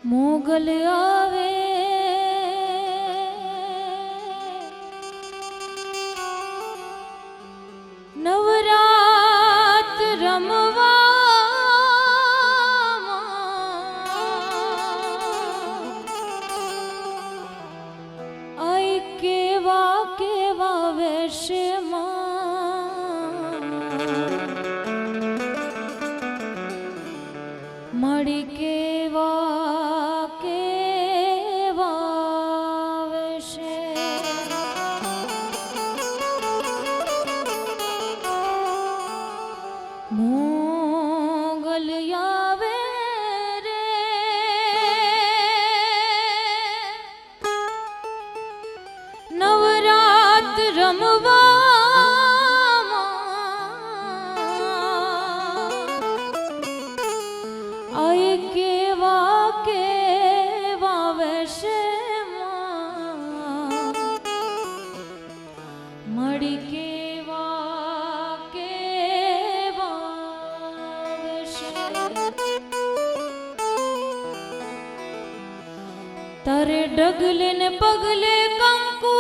મોગલ આવે નવરાત રમવા આઈ કેવા કેવા વેશમાં મળી કેવા કેવા વેશે મોગલ આવે રે નવરાત રમવા આય કેવા કેવા વેશમાં મળી કેવા કેવા વેશે તારે ડગલે ને પગલે કંકુ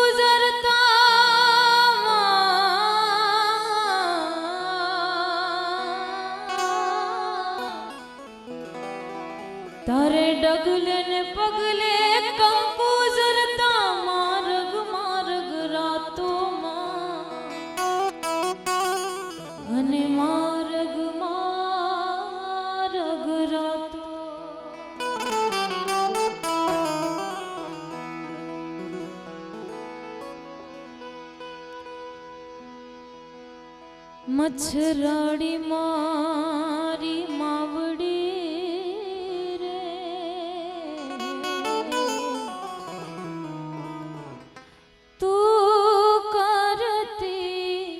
તારે ડગલે ને પગલે કંકુ ઝરતા માર્ગ માર્ગ રાતોમાં અને માર્ગ માર્ગ રાતો મચ્છરાડી મારી માવડી તું કરતી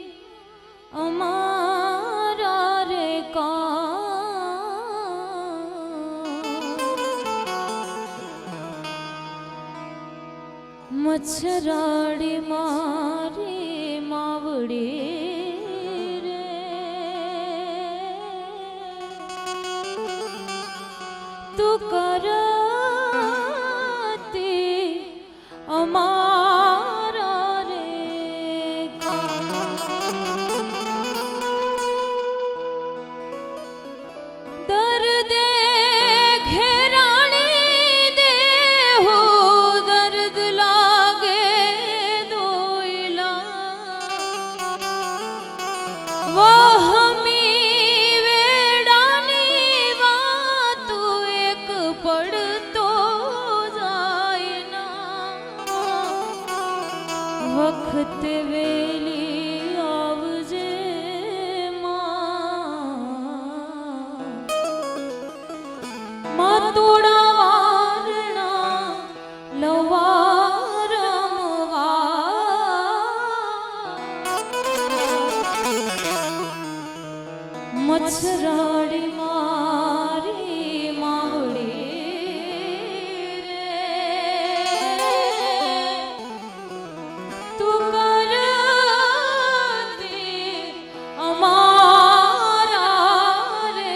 અમારા રે મચ્છરાડી મારી માવડી તું કરતી અમારા રે દર્દે ઘેરાણી દેહો દર્દ લાગે દોયલા વહમી વેડાની વાતું એક પડતો જાય ના વખત વેલી આવજે માં તોડા વારણા લવા રમવા મચ્છરાડી મારી માવડી તું કરતી અમારા રે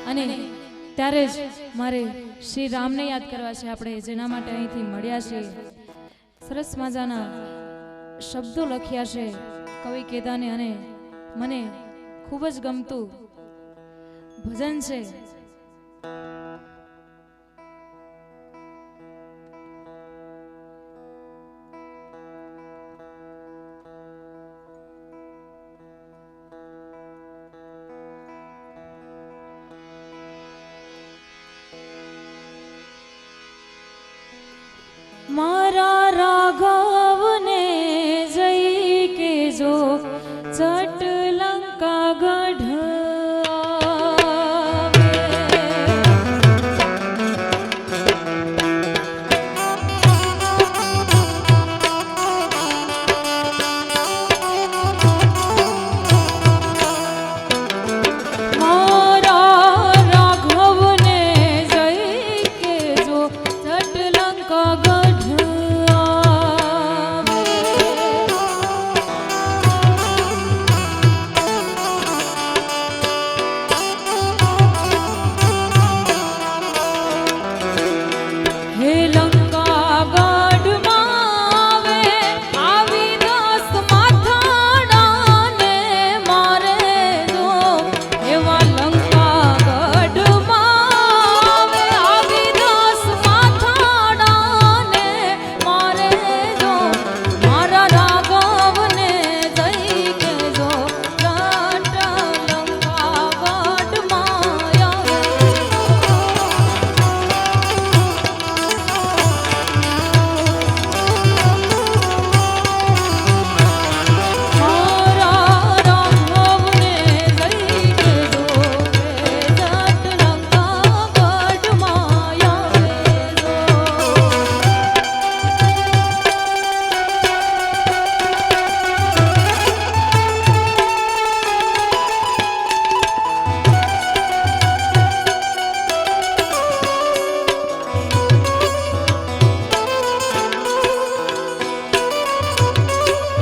અને ત્યારે જ મારે શ્રી રામને યાદ કરવા છે આપણે જેના માટે અહીંથી મળ્યા છીએ સરસ મજાના શબ્દો લખ્યા છે કવિ કેદાને અને મને ખૂબ જ ગમતું ભજન છે મારા રાઘવને જઈ કે જો ચટ લંકા ગઢ આવે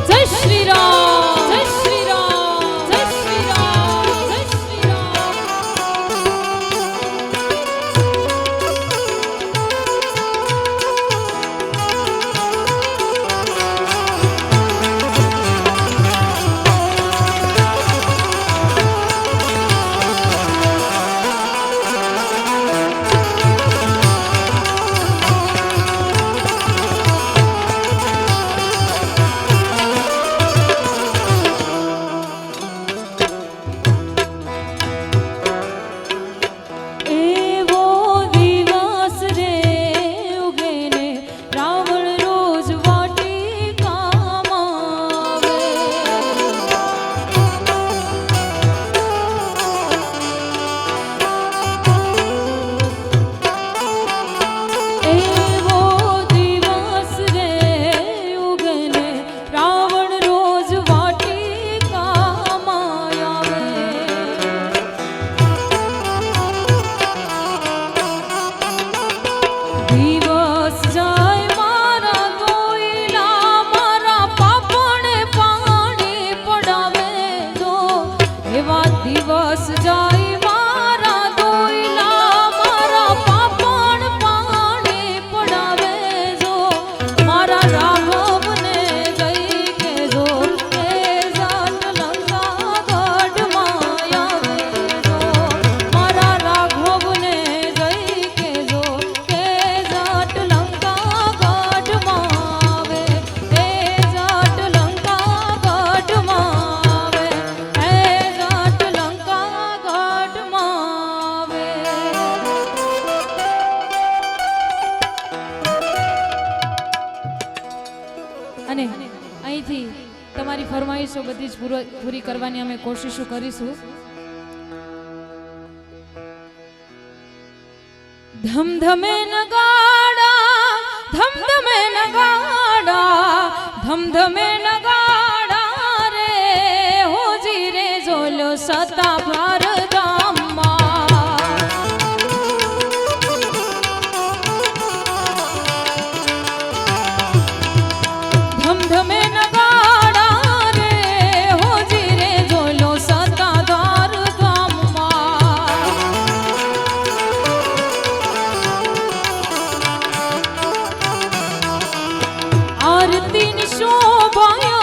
જય શ્રી રામ, જય શ્રી રામ, જય શ્રી રામ, જય શ્રી રામ. એવો દિવસ રે ઉગે ને રાવણ રોજ વાટિકામાં આવે. એવો દિવસ રે ઉગે ને રાવણ રોજ વાટિકામાં આવે. દિવસ જાય મારા ગોઈલા મારા પાપણે પાણી પડાવે જો. એવા દિવસ જાય મારા ગોઈલા મારા પાપણ પાણી પડાવે જો. મારા રાઘવને જઈ કેજો કે જાટ લંકા ગઢમાં આવે જો. મારા રાઘવને જઈ કેજો કે જાટ લંકા ગઢમાં આવે. એ જાટ લંકા ગઢમાં આવે. એ જાટ લંકા ગઢમાં આવે. અને અહીંથી તમારી ફરમાઈશો બધી જ પૂરી કરવાની અમે કોશિશો કરીશું. ધમધમે નગાડા, ધમધમે નગાડા, ધમધમે નગાડા રે હોજી રે જોલો સતા ભારધામમાં. ધમધમે નગાડા રે હોજી રે જોલો સતાધાર ધામમાં. આરતીની શોભાયો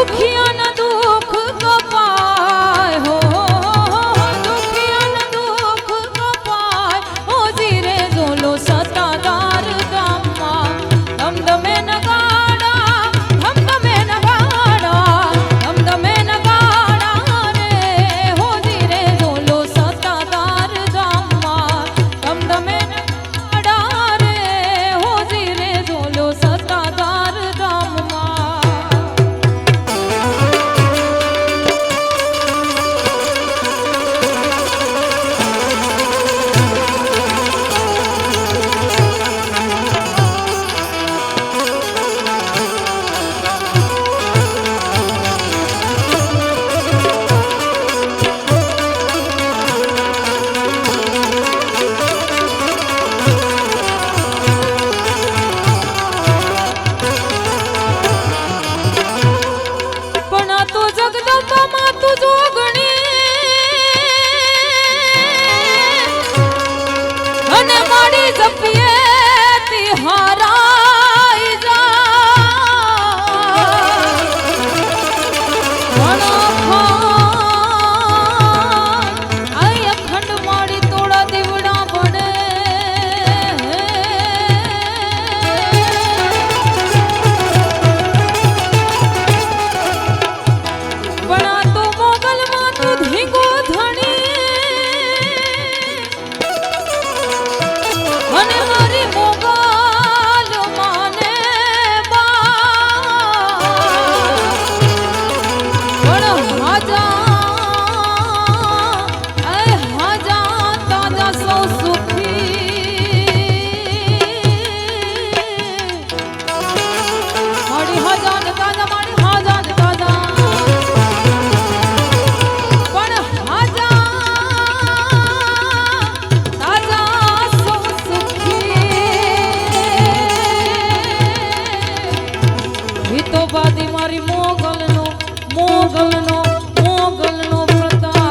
દુખિયા ના દુઃખ કપાય હો દુખિયા ના દુઃખ કપાય ઓ જીરે ઝોલો સતાદાર ગામમાં ધમધમે નગાડા ધમધમે નગાડા ધમધમે નગાડા રે હો જીરે ઝોલો સતાદાર ગામમાં ધમધમે નગાડા રે હો જીરે ઝોલો સતાદાર ગામમાં પણ આ તો જગદંબામાં તું જોગણી અને મારી જપીએ તી હારાઈ જા પણ આઈ અખંડ મારી તોડા દીવડા બને પણ આ તો મોગલમાં તું ધીંગો ધણી અને મારી મોગલ માને બા પણ હાજા તાજા સૌ સુખી મારી હાજા ને તાજા મારી હાજા ને તાજા પણ હાજા તાજા સૌ સુખી હિતો બાદી મારી મોગલનો મોગલનો મોગલનો પ્રતાપ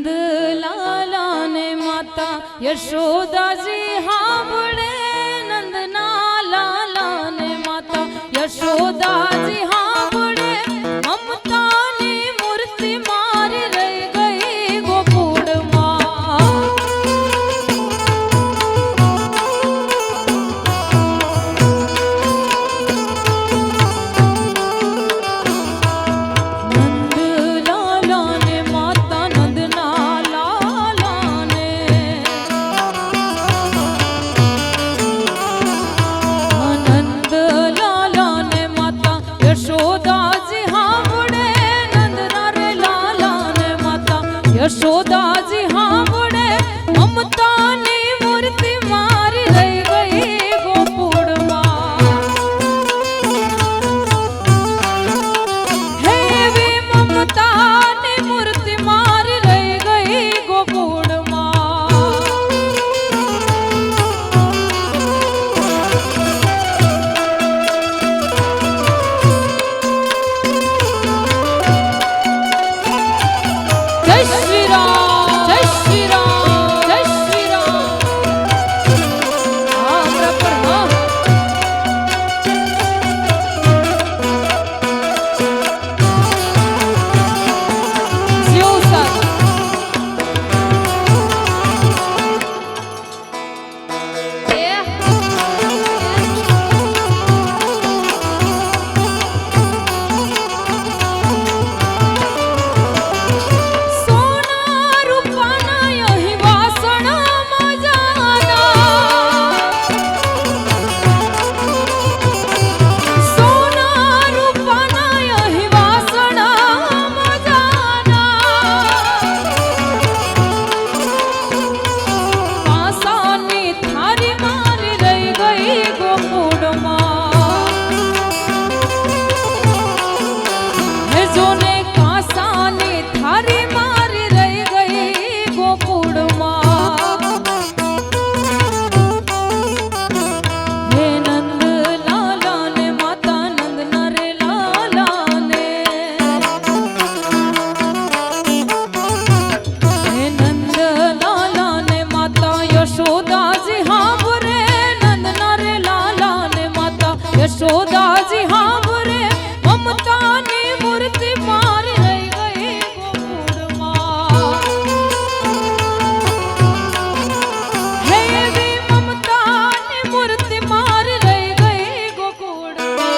નંદલાલા ને માતા યશોદાજી હાંભળે નંદના લાલા ને માતા યશોદાજી હાંભળે મમતાની મૂર્તિ મારી રહી ગઈ ગોકુળમાં યશોદાજી હાંભરે મમતાની મૂર્તિ મારી રહી ગઈ ગોકુળમાં. હે એવી મમતાની મૂર્તિ મારી રહી ગઈ ગોકુળમાં.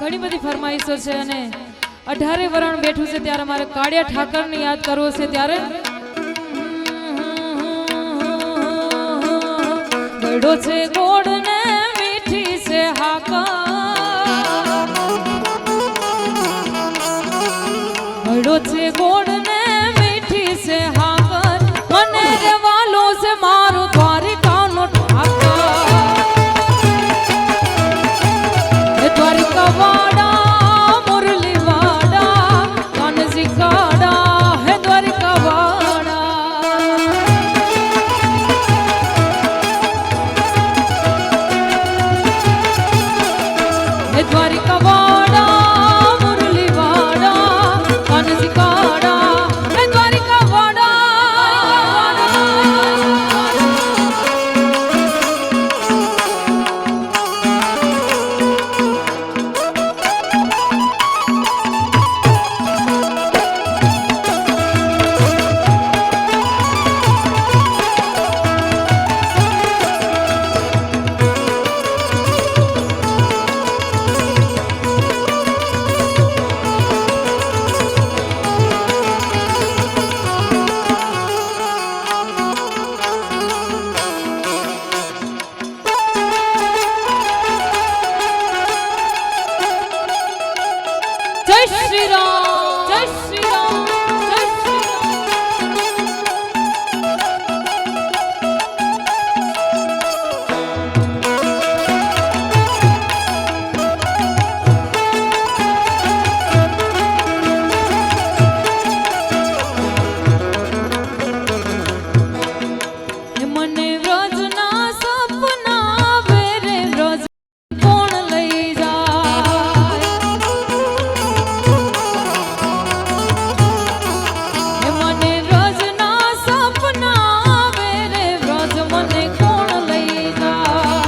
ઘણી બધી ફરમાઈશો છે અને 18 વરણ બેઠું છે ત્યારે મારે કાળિયા ઠાકરને યાદ કરવો છે ત્યારે ગળો છે ગોળ ને મીઠી છે હાકા ગળો છે ગોળ ને મીઠી છે હાકર મને રેવાલો છે મારો દ્વારિકાનો ઠાકર દ્વારિકા વાડા મુરલી વાડા કાનજી કાડા હે દ્વારિકા વાડા હે દ્વારિકા વાડા મુરલી વાડા કાનજી કાડા હે દ્વારિકા વાડા શ્રી રામ, જય શ્રી રામ, જય શ્રી રામ. મને વ્રજના સપના આવે રે, વ્રજ કોણ લઈ જાય? મને વ્રજના સપના આવે રે, વ્રજ મને કોણ લઈ જાય?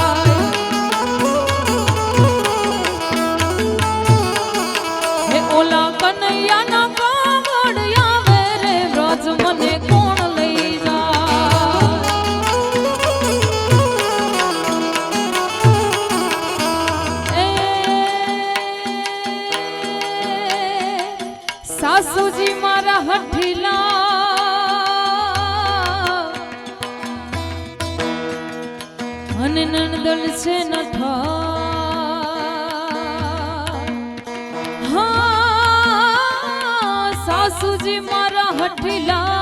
હે ઓલા કનૈયાના કાગળ આવે રે, વ્રજ મને કોણ લઈ જાય? સાસુજી મારા હઠીલા અને નણદલ છે નઠા. હા, સાસુજી મારા હઠીલા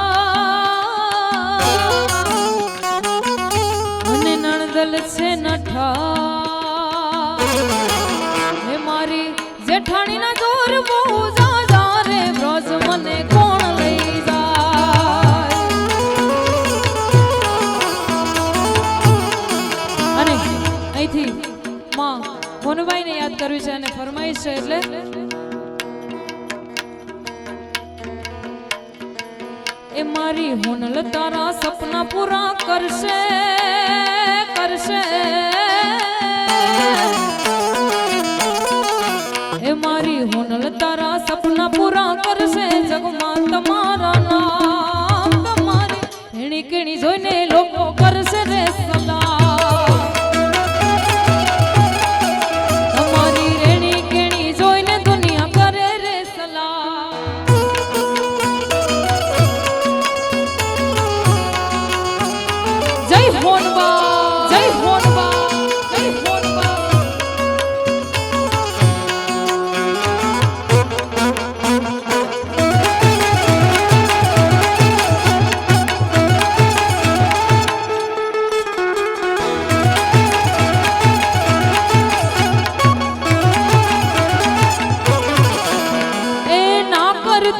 અને નણદલ છે નઠા. હે મારી જેઠાણીના જોર બહુ જાજા રે, વ્રજ મને કોણ લઈ જાય? અને અહીંથી માં ભોનભાઈને યાદ કર્યું છે અને ફરમાઈશ છે એટલે એ મારી હોનલ તારા સપના પૂરા કરશે, કરશે. એ મારી હોનલ તારા સપના પૂરા કરશે, જગમાં તમારા નામ. તમારી એણી કેણી જોઈને લોકો કરશે રે સલામ. તમારી રેણી કેણી જોઈને દુનિયા કરે રે સલામ. જય હોનબા, જય હોનબા, જય હોનબા.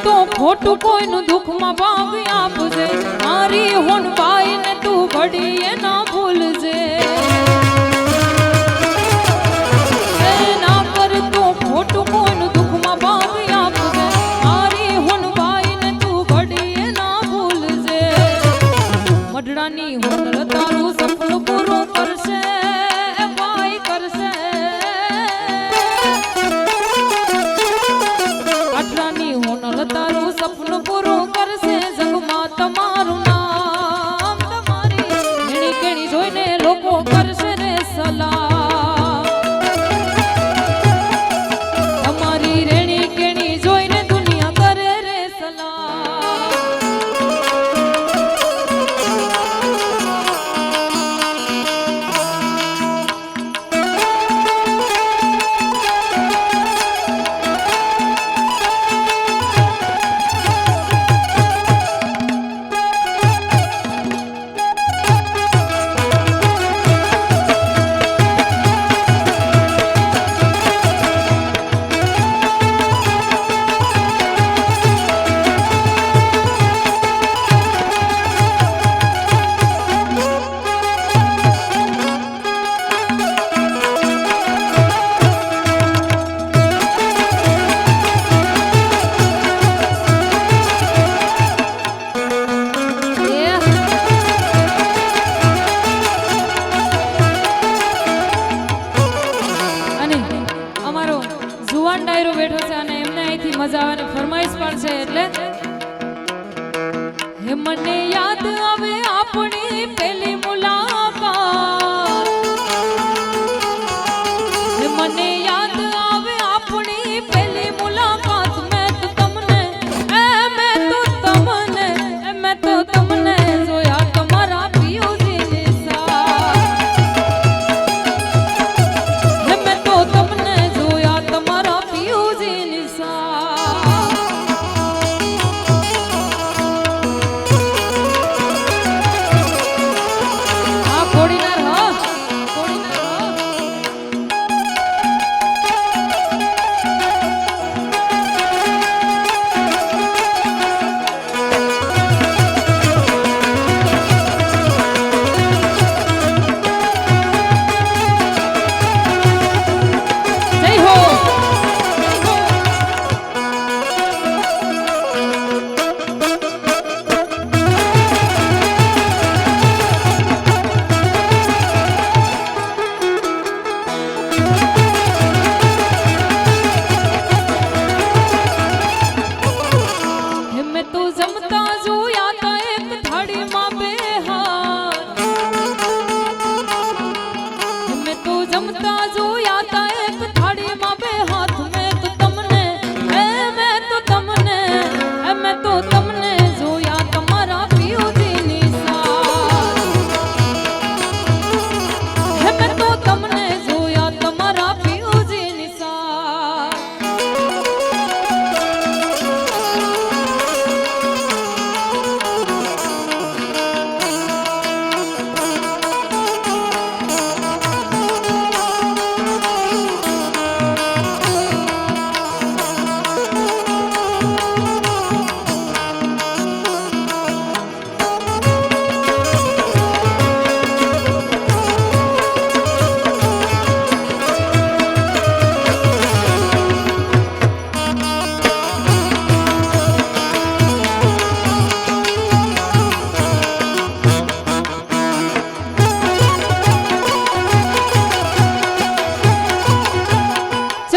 તો ખોટું કોઈનું દુઃખમાં ભાગ આપજે, મારી હોનબાઈ ને તું ઘડીએ ના ભૂલજે. ના કર તો ખોટું કોઈનું દુઃખમાં ભાગ આપજે, મારી હોનબાઈ ને તું ઘડીએ ના ભૂલજે. મઢડાની હોનલ તારું સપનું પૂરું કરશે, બાઈ કરશે. આટલાની હોનલ તારું સપનું પૂરું કરશે, જગમાં તમારું નામ. તમારી એણી કેણી જોઈને લોકો કરશે રે સલામ. તમારી રેણી કેણી જોઈને દુનિયા કરે રે સલામ. મજા આવે ને ફરમાઈશ પણ છે એટલે હે મને યાદ આવે આપણી પહેલી મુલાકાત. હે મને યાદ આવે આપણી પહેલી મુલાકાત. મેં તો તમને જોયા તમારા પિયુજીની સાથ. મેં તો તમને જોયા તમારા પિયુજીની સાથ.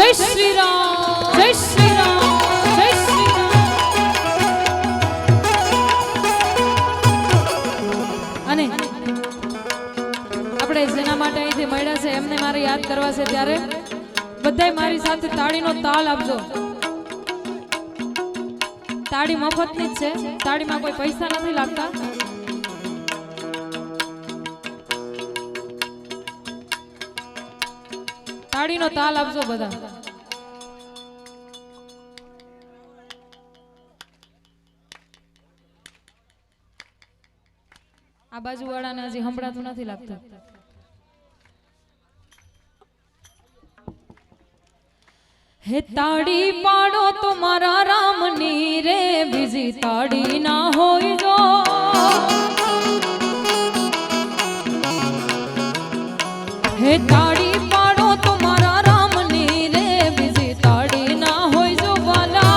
જય શ્રી રામ, જય શ્રી રામ, જય શ્રી રામ. અને આપણે જેના માટે અહીંથી મળ્યા છે એમને મારે યાદ કરવા છે ત્યારે બધાય મારી સાથે તાળીનો તાલ આપજો. તાળી મફતની જ છે, તાળીમાં કોઈ પૈસા નથી લાગતા. તાળીનો તાલ આપજો બધા. આ બાજુ વાળાને હજી સંભળાતું નથી લાગતું. હે તાળી પાડો તો મારા રામની રે, બીજી તાળી ના હોય જો. હે તાળી પાડો તો મારા રામની રે, બીજી તાળી ના હોય જો વાલા.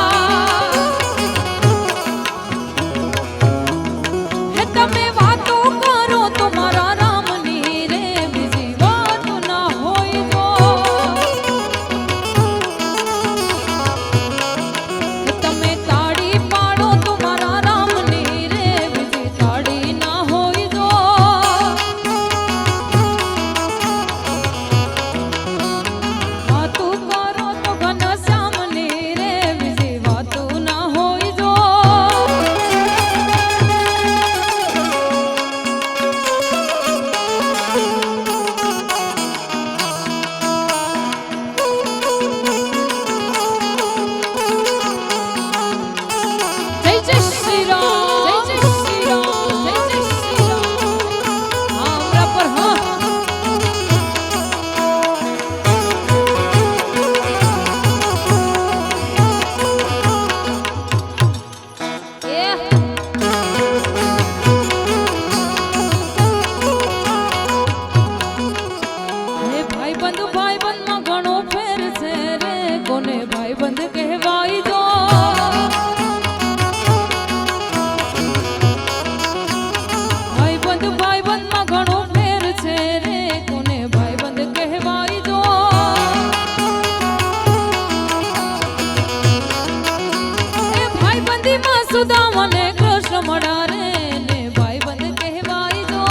હે તમે વાતો કરો તો મારા રામની રે, બીજી વાતો ના હોય જો. તમે તાળી પાડો તો મારા રામની રે, બીજી તાળી ના હોય જો. વાતું કરો તો ઘનશ્યામની રે, બીજી વાતો ના હોય જો. જય જય શ્રી રામ, જય જય શ્રી રામ, જય જય શ્રી રામ. હા હમણાં પર હા. હે ભાઈબંધ ભાઈબંધમાં ઘણો ફેર છે રે, કોને ભાઈબંધ કહેવાય જો. ભાઈબંધ ભાઈબંધમાં ઘણો ફેર છે રે, કોને ભાઈબંધ કહેવાય જો. એ ભાઈબંધીમાં સુદામા ને કૃષ્ણ મળ્યા રે, ને ભાઈબંધ કહેવાય જો.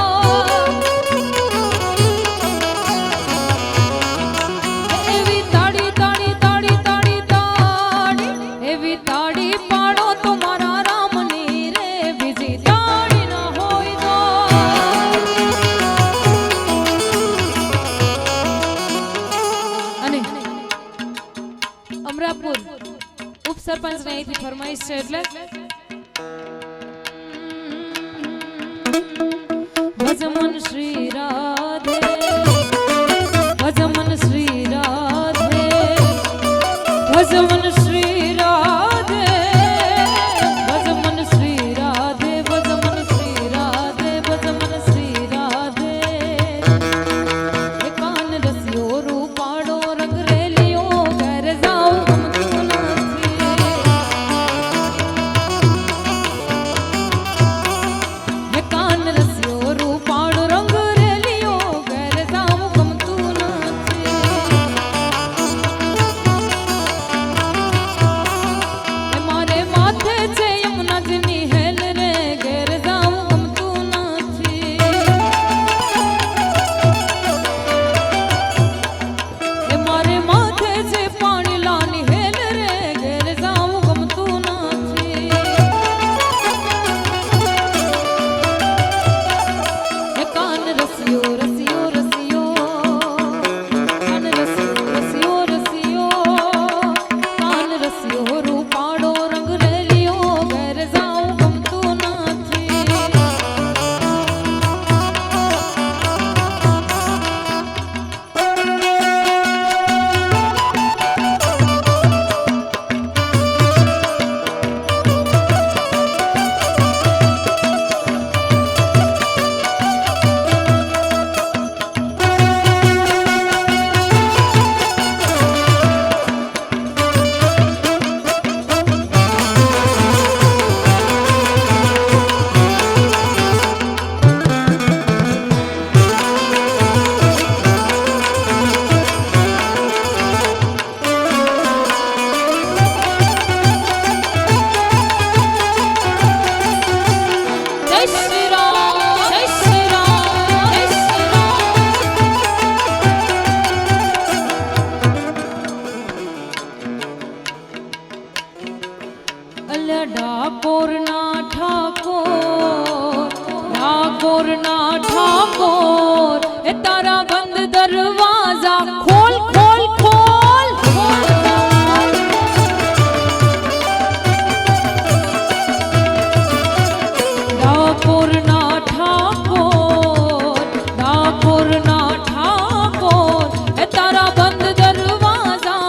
એવી તાળી તાળી તાળી તાળી તાળી, એવી તાળી પાડો તો મારા રામની રે, બીજી તાળી ના હોય તો. અને અમરાપુર ઉપસરપંચ ને અહીંથી ફરમાઈશ છે એટલે ભજમન શ્રી રાધે, ભજમન શ્રી રાધે, ભજમન શ્રી રાધે, ભજમન શ્રી રાધે, ભજમન શ્રી રાધે, ભજમન શ્રી રાધે. હે કાન રસિયો રૂપાળો રંગ રેલિયો, ઘર જાઉં ગમતું નથી. હે કાન રસિયો રૂપાળો રંગ રેલિયો, ડાકોરના ઠાકોર, ડાકોરના ઠાકોર, એ તારા બંધ દરવાજા ખોલ ખોલ ખોલ. ડાકોરના ઠાકોર, ડાકોરના ઠાકોર, એ તારા બંધ દરવાજા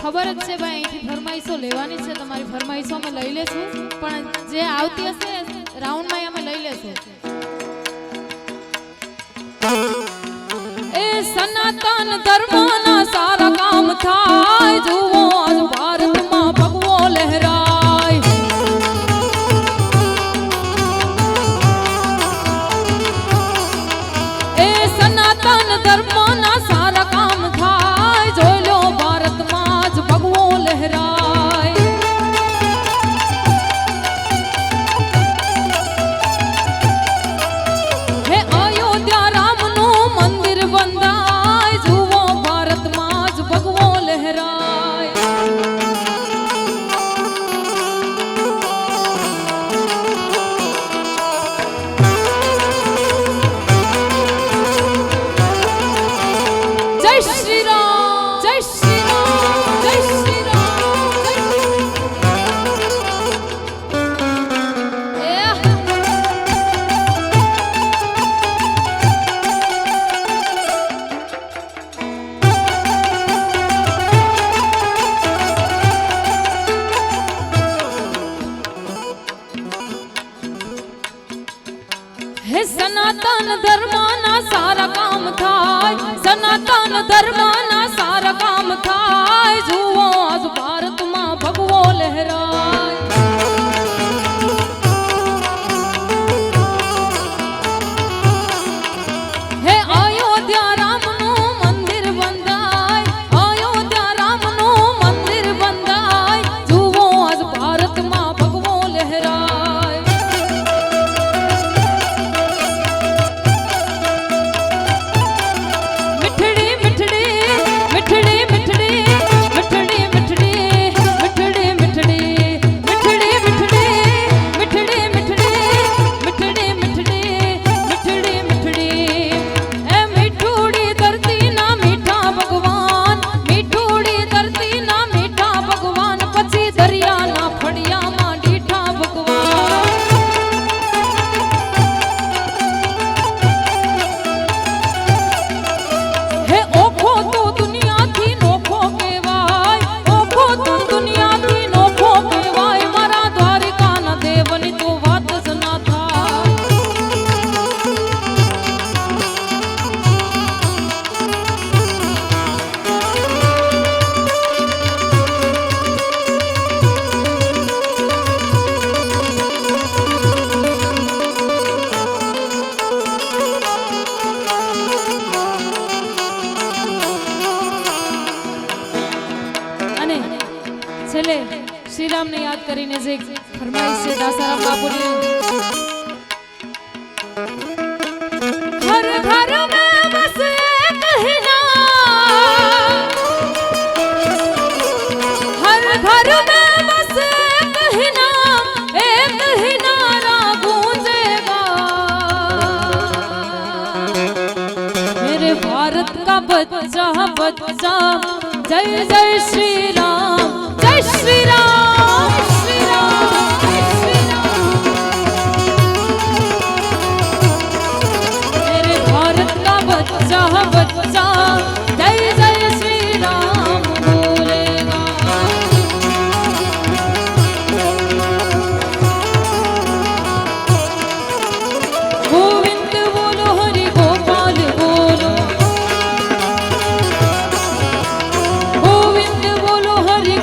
ખબર જ છે ભાઈ, અહીંથી ફરમાઈશો લેવાની છે. તમારી ફરમાઈશો અમે લઈ લેશું, પણ જે આવતી હશે રાઉન્ડમાં અમે લઈ લેશું. એ સનાતન ધર્મના સારા કામ થાય, જુઓ આજ ભારતમાં ભગવો લહેરાય. એ સનાતન ધર્મના સારા કામ થાય, જોઈ લો ભારતમાં જ ભગવો લહેરાય. હે અયોધ્યા રામનું મંદિર બંધાય, જુઓ ભારતમાં જ ભગવો લહેરાય. જય શ્રી રામ, જય શ્રી રામ, જય શ્રી રામ, જય શ્રી હે સનાતન ધર્મના સારા કામ થાય, સનાતન ધર્મના સારા કામ થાય, જુઓ આજ ભારતમાં ભગવો લહેરાય. હે અયોધ્યા રામનું મંદિર બંધાય, અયોધ્યા રામનું મંદિર બંધાય, જુઓ આજ ભારતમાં ભગવો લહેરાય. मिठड़ी मिठड़ी मिठड़ी मिठड़ी मिठड़ी मिठड़ी मिठड़ी मिठड़ी मिठड़ी मिठड़ी मिठड़ी मिठड़ी मिठड़ी मिठड़ी मिठड़ी ए मीठूड़ी धरती ना मीठा भगवान, मीठूड़ी धरती ना मीठा भगवान, પછી દરિયાના ફળિયામાં ડીઠા ભગવાન. હે ઓખો તો દુનિયાથી નોખો કહેવાય, ઓખો તો દુનિયાથી નોખો કહેવાય, મારા દ્વારિકાના દેવની તો વાત જ ના થાય. અને છેલ્લે શ્રી રામને યાદ કરીને જે ફરમાઈશ છે દાસારામ બાપુની હર ઘર મેં બસ એક હી નામ हर घर में बस एक ही नारा गूंजेगा मेरे भारत का बच्चा बच्चा जय जय श्री राम जय श्री राम श्री राम श्री राम मेरे भारत का बच्चा बच्चा जय जय श्री राम बोलेगा गोविंद बोलो हरि गोपाल बोलो गोविंद बोलो हरि